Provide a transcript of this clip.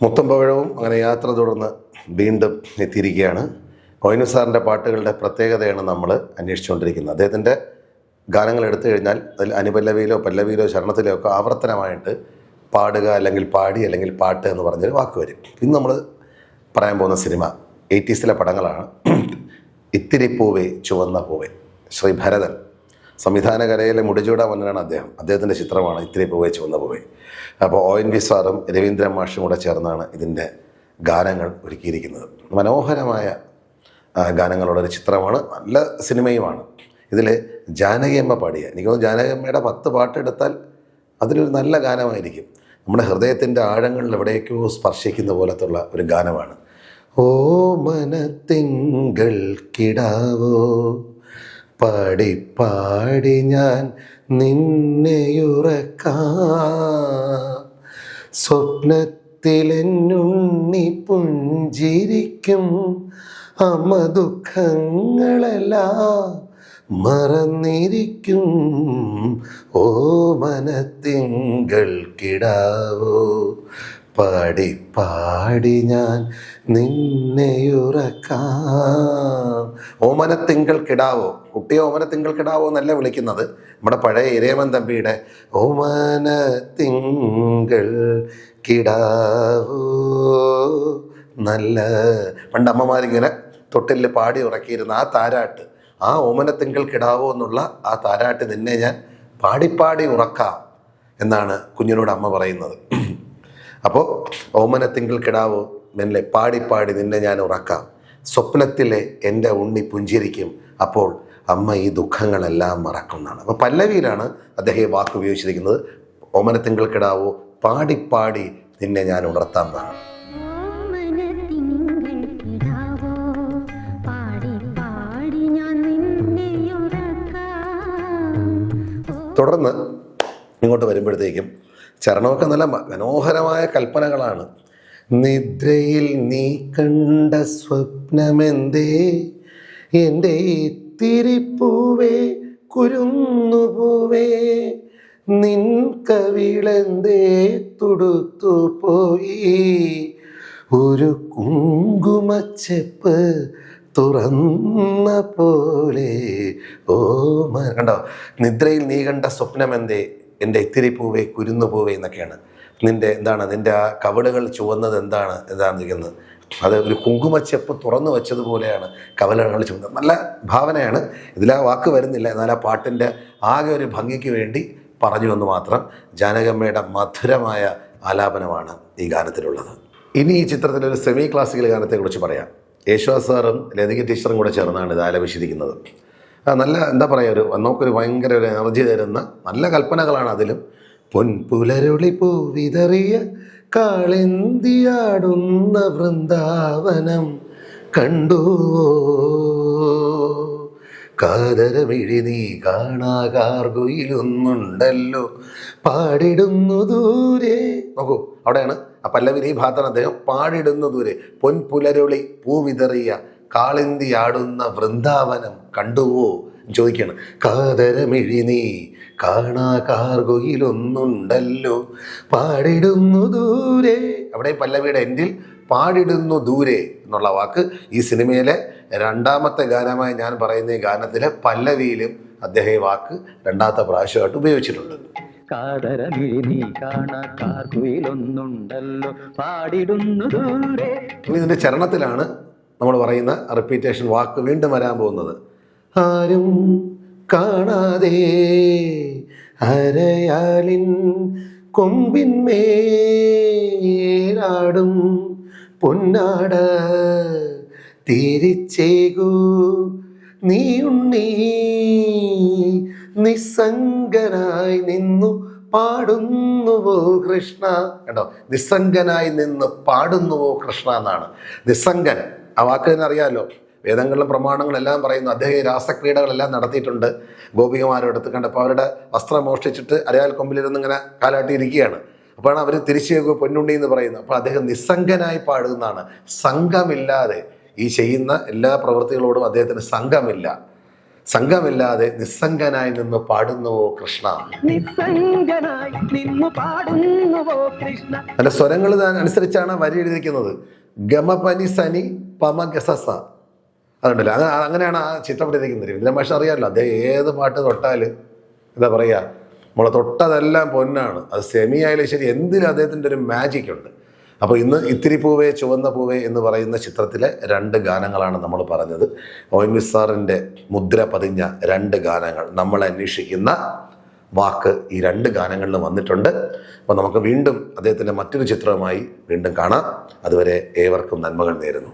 മുത്തമ്പഴവും അങ്ങനെ യാത്ര തുടർന്ന് വീണ്ടും എത്തിയിരിക്കുകയാണ്. ഒ.എൻ.വി. സാറിൻ്റെ പാട്ടുകളുടെ പ്രത്യേകതയാണ് നമ്മൾ അന്വേഷിച്ചുകൊണ്ടിരിക്കുന്നത്. അദ്ദേഹത്തിൻ്റെ ഗാനങ്ങൾ എടുത്തു കഴിഞ്ഞാൽ അതിൽ അനുപല്ലവിയിലോ പല്ലവിയിലോ ചരണത്തിലോ ഒക്കെ ആവർത്തനമായിട്ട് പാടുക അല്ലെങ്കിൽ പാടി അല്ലെങ്കിൽ പാട്ട് എന്ന് പറഞ്ഞൊരു വാക്ക് വരും. ഇന്ന് നമ്മൾ പറയാൻ പോകുന്ന സിനിമ 80s പടങ്ങളാണ്. ഇത്തിരി പൂവേ ചുവന്ന പൂവേ. ശ്രീ ഭരതൻ സംവിധാനകലയിലെ മുടിചൂടാ മന്നനാണ് അദ്ദേഹത്തിൻ്റെ ചിത്രമാണ് ഇത്തിരി പൂവേ ചുവന്ന പൂവേ. അപ്പോൾ ഒ.എൻ.വി. സാറും രവീന്ദ്രൻ മാഷും കൂടെ ചേർന്നാണ് ഇതിൻ്റെ ഗാനങ്ങൾ ഒരുക്കിയിരിക്കുന്നത്. മനോഹരമായ ഗാനങ്ങളുള്ളൊരു ചിത്രമാണ്, നല്ല സിനിമയുമാണ്. ഇതിൽ ജാനകിയമ്മ പാടിയ, എനിക്ക് തോന്നുന്നു ജാനകിയമ്മയുടെ 10 പാട്ടെടുത്താൽ അതിലൊരു നല്ല ഗാനമായിരിക്കും. നമ്മുടെ ഹൃദയത്തിൻ്റെ ആഴങ്ങളിൽ എവിടേക്കോ സ്പർശിക്കുന്ന പോലത്തുള്ള ഒരു ഗാനമാണ്. ഓ മനത്തിങ്കൾ കിടാവോ പാടി പാടി ഞാൻ നിന്നെയുറക്കാം, സ്വപ്നത്തിലെന്നുണ്ണി പുഞ്ചിരിക്കും, അമ്മ ദുഃഖങ്ങളെല്ലാം മറന്നിരിക്കും. ഓ മനത്തിങ്കൾ കിടാവോ പാടി പാടി ഞാൻ നിന്നെയുറക്കാം. ഓമനത്തിങ്കൾ കിടാവോ, കുട്ടിയെ ഓമനത്തിങ്കൾ കിടാവോ എന്നല്ല വിളിക്കുന്നത്. നമ്മുടെ പഴയ ഇരയമൻ തമ്പിയുടെ ഓമനത്തിങ്കൾ കിടാവോ നല്ല, പണ്ട് അമ്മമാരിങ്ങനെ തൊട്ടിൽ പാടി ഉറക്കിയിരുന്ന ആ താരാട്ട്, ആ ഓമനത്തിങ്കൾ കിടാവോ എന്നുള്ള ആ താരാട്ട് നിന്നെ ഞാൻ പാടിപ്പാടി ഉറക്കാം എന്നാണ് കുഞ്ഞിനോട് അമ്മ പറയുന്നത്. അപ്പോൾ ഓമനത്തിങ്കൾ കിടാവോ മെല്ലെ പാടിപ്പാടി നിന്നെ ഞാൻ ഉറക്കാം, സ്വപ്നത്തിലെ എൻ്റെ ഉണ്ണി പുഞ്ചിരിക്കും, അപ്പോൾ അമ്മ ഈ ദുഃഖങ്ങളെല്ലാം മറക്കുന്നതാണ്. അപ്പോൾ പല്ലവിയിലാണ് അദ്ദേഹം ഈ വാക്ക് ഉപയോഗിച്ചിരിക്കുന്നത്. ഓമനത്തിങ്കൾ കിടാവോ പാടിപ്പാടി നിന്നെ ഞാൻ ഉണർത്താം എന്നാണ്. തുടർന്ന് ഇങ്ങോട്ട് വരുമ്പോഴത്തേക്കും ചരണമൊക്കെ നല്ല മനോഹരമായ കൽപ്പനകളാണ്. നിദ്രയിൽ നീ കണ്ട സ്വപ്നമെന്തേ, എൻ്റെ ഇത്തിരി പൂവേ കുരുന്നുപൂവേ, നിൻ കവിളെന്തേ തുടുത്തു പോയി, ഒരു കുങ്കുമച്ചെപ്പ് തുറന്ന പോലെ. ഓ കണ്ടോ, നിദ്രയിൽ നീ കണ്ട സ്വപ്നമെന്തേ, എൻ്റെ ഇത്തിരി പൂവേ കുരുന്നു പൂവേ എന്നൊക്കെയാണ്. നിൻ്റെ ആ കവിളുകൾ ചുവന്നത് എന്താണ് ഇരിക്കുന്നത്, അത് ഒരു കുങ്കുമച്ചെപ്പ് തുറന്നു വെച്ചതുപോലെയാണ് കവിളുകൾ ചുവന്നത്. നല്ല ഭാവനയാണ്. ഇതിലാ വാക്ക് വരുന്നില്ല, എന്നാൽ ആ പാട്ടിൻ്റെ ആകെ ഒരു ഭംഗിക്ക് വേണ്ടി പറഞ്ഞു എന്ന് മാത്രം. ജാനകിയമ്മയുടെ മധുരമായ ആലാപനമാണ് ഈ ഗാനത്തിലുള്ളത്. ഇനി ഈ ചിത്രത്തിലൊരു സെമി ക്ലാസിക്കൽ ഗാനത്തെക്കുറിച്ച് പറയാം. യേശുദാസ് സാറും ലതിക ടീച്ചറും കൂടെ ചേർന്നാണ് ഇത് ആലപിച്ചിരിക്കുന്നത്. നല്ല എന്താ പറയുക, നമുക്കൊരു ഭയങ്കര ഒരു എനർജി തരുന്ന നല്ല കൽപ്പനകളാണ് അതിലും. പൊൻപുലരുളി പൂവിതറിയ കാളെന്തിയാടുന്ന വൃന്ദാവനം കണ്ടു, കാതരമിഴി നീ കാണാകാർഗുയിലൊന്നുണ്ടല്ലോ പാടിടുന്നു ദൂരെ. നോക്കൂ, അവിടെയാണ് ആ പല്ലവിൽ ഈ ഭാഗത്താണ് അദ്ദേഹം പാടിടുന്നു ദൂരെ. പൊൻപുലരുളി പൂവിതറിയ കാളെന്തിയാടുന്ന വൃന്ദാവനം കണ്ടുവോ ചോദിക്കുകയാണ്. കാതരമിഴി നീ കാണാകാർഗുയിലൊന്നുണ്ടല്ലോ പാടിടുന്നു ദൂരെ. അവിടെ പല്ലവിയുടെ എൻഡിൽ പാടിടുന്നു ദൂരെ എന്നുള്ള വാക്ക് ഈ സിനിമയിലെ രണ്ടാമത്തെ ഗാനമായി ഞാൻ പറയുന്ന ഈ ഗാനത്തിലെ പല്ലവിയിലും അദ്ദേഹം ഈ വാക്ക് രണ്ടാമത്തെ പ്രാവശ്യമായിട്ട് ഉപയോഗിച്ചിട്ടുണ്ട്. ഇതിൻ്റെ ചരണത്തിലാണ് നമ്മൾ പറയുന്ന റിപ്പീറ്റേഷൻ വാക്ക് വീണ്ടും വരാൻ പോകുന്നത്. ആരും കാണാതെ അരയാലിൻ കൊമ്പിന്മേലാടും പൊന്നാട തിരിച്ചേകൂ നീ ഉണ്ണി, നിസ്സംഗനായി നിന്നു പാടുന്നുവോ കൃഷ്ണ. കേട്ടോ, നിസ്സംഗനായി നിന്ന് പാടുന്നുവോ കൃഷ്ണ എന്നാണ്. നിസ്സംഗൻ ആ വാക്ക് തന്നെ അറിയാമല്ലോ. വേദങ്ങളിലും പ്രമാണങ്ങളെല്ലാം പറയുന്നു. അദ്ദേഹം രാസക്രീഡകളെല്ലാം നടത്തിയിട്ടുണ്ട്. ഗോപികമാരോടത്ത് കണ്ടപ്പോൾ അവരുടെ വസ്ത്രം മോഷ്ടിച്ചിട്ട് അരയാൽ കൊമ്പിലിരുന്ന് ഇങ്ങനെ കാലാട്ടിയിരിക്കുകയാണ്. അപ്പോഴാണ് അവർ തിരിച്ചു പൊന്നുണ്ണി എന്ന് പറയുന്നത്. അപ്പോൾ അദ്ദേഹം നിസ്സംഗനായി പാടുന്നതാണ്. സംഘമില്ലാതെ ഈ ചെയ്യുന്ന എല്ലാ പ്രവൃത്തികളോടും അദ്ദേഹത്തിന് സംഘമില്ല. സംഘമില്ലാതെ നിസ്സംഗനായി നിന്ന് പാടുന്നുവോ കൃഷ്ണ. നിസ്സംഗനായി നിന്നു പാടുന്നുവോ കൃഷ്ണ. അതിന്റെ സ്വരങ്ങൾ അനുസരിച്ചാണ് വരി എഴുതിയിരിക്കുന്നത്. ഗമപനി സനി പമഗസസ, അതുണ്ടല്ലോ. അങ്ങനെയാണ് ആ ചിത്രപ്പെടുത്തിയിരിക്കുന്നത്. രവീന്ദ്രൻ മാഷ് അറിയാമല്ലോ, അദ്ദേഹം ഏത് പാട്ട് തൊട്ടാൽ എന്താ പറയുക, നമ്മളെ തൊട്ടതെല്ലാം പൊന്നാണ്. അത് സെമി ആയാലും ശരി, എന്തിലും അദ്ദേഹത്തിൻ്റെ ഒരു മാജിക് ഉണ്ട്. അപ്പോൾ ഇന്ന് ഇത്തിരി പൂവേ ചുവന്ന പൂവേ എന്ന് പറയുന്ന ചിത്രത്തിലെ 2 ഗാനങ്ങളാണ് നമ്മൾ പറഞ്ഞത്. ONV സാറിൻ്റെ മുദ്ര പതിഞ്ഞ 2 ഗാനങ്ങൾ, നമ്മൾ അന്വേഷിക്കുന്ന വാക്ക്, ഈ 2 ഗാനങ്ങളിൽ വന്നിട്ടുണ്ട്. അപ്പോൾ നമുക്ക് വീണ്ടും അദ്ദേഹത്തിൻ്റെ മറ്റൊരു ചിത്രവുമായി വീണ്ടും കാണാം. അതുവരെ ഏവർക്കും നന്മകൾ നേരുന്നു.